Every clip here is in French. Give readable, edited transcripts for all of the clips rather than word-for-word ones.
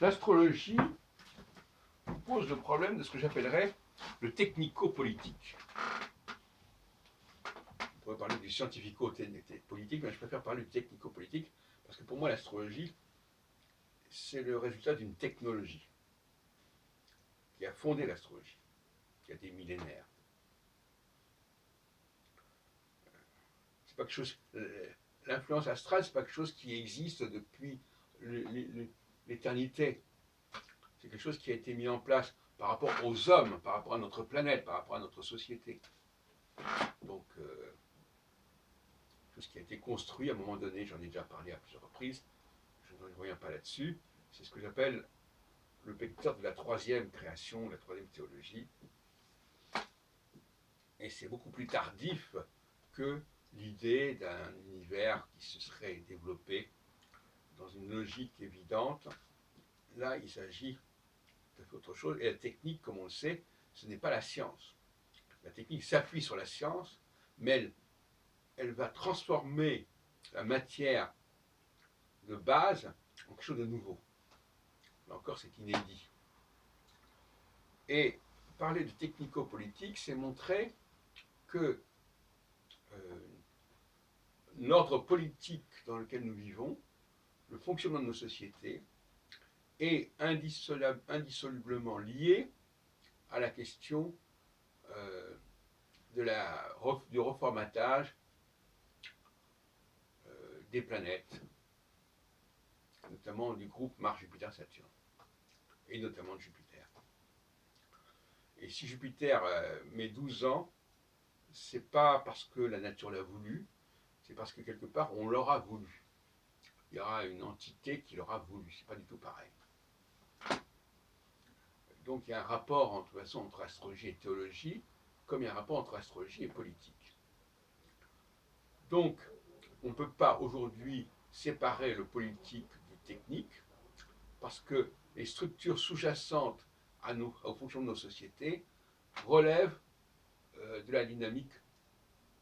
L'astrologie pose le problème de ce que j'appellerais le technico-politique. On pourrait parler du scientifico-politique, mais je préfère parler du technico-politique, parce que pour moi, l'astrologie, c'est le résultat d'une technologie qui a fondé l'astrologie, qui a des millénaires. C'est pas quelque chose. L'influence astrale, c'est pas quelque chose qui existe depuis l'éternité. C'est quelque chose qui a été mis en place par rapport aux hommes, par rapport à notre planète, par rapport à notre société. Donc, tout ce qui a été construit à un moment donné, j'en ai déjà parlé à plusieurs reprises, je ne reviens pas là-dessus, c'est ce que j'appelle le vecteur de la troisième création, la troisième théologie. Et c'est beaucoup plus tardif que l'idée d'un univers qui se serait développé dans une logique évidente. Là, il s'agit d'autre chose. Et la technique, comme on le sait, ce n'est pas la science. La technique s'appuie sur la science, mais elle va transformer la matière de base en quelque chose de nouveau. Là encore, c'est inédit. Et parler de technico-politique, c'est montrer que l'ordre politique dans lequel nous vivons, le fonctionnement de nos sociétés, est indissolublement lié à la question du reformatage des planètes, notamment du groupe Mars-Jupiter-Saturne, et notamment de Jupiter. Et si Jupiter met 12 ans, c'est pas parce que la nature l'a voulu, c'est parce que quelque part on l'aura voulu. Il y aura une entité qui l'aura voulu, c'est pas du tout pareil. Donc il y a un rapport entre astrologie et théologie, comme il y a un rapport entre astrologie et politique. Donc on ne peut pas aujourd'hui séparer le politique du technique, parce que les structures sous-jacentes aux fonctions de nos sociétés relèvent de la dynamique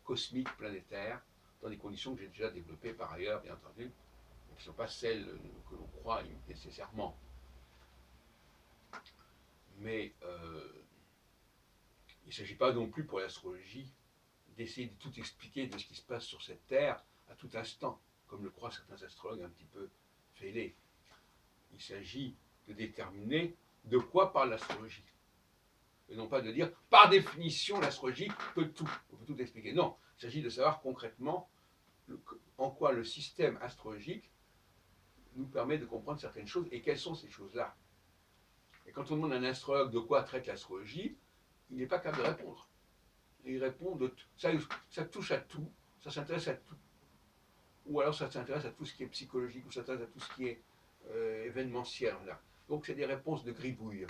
cosmique, planétaire, dans des conditions que j'ai déjà développées par ailleurs, bien entendu, et qui ne sont pas celles que l'on croit nécessairement. Mais il ne s'agit pas non plus pour l'astrologie d'essayer de tout expliquer de ce qui se passe sur cette Terre à tout instant, comme le croient certains astrologues un petit peu fêlés. Il s'agit de déterminer de quoi parle l'astrologie. Et non pas de dire, par définition, l'astrologie peut tout expliquer. Non, il s'agit de savoir concrètement en quoi le système astrologique nous permet de comprendre certaines choses et quelles sont ces choses-là. Et quand on demande à un astrologue de quoi traite l'astrologie, il n'est pas capable de répondre. Il répond de tout. Ça touche à tout, ça s'intéresse à tout. Ou alors ça s'intéresse à tout ce qui est psychologique, ou ça s'intéresse à tout ce qui est événementiel. Là. Donc c'est des réponses de gribouille.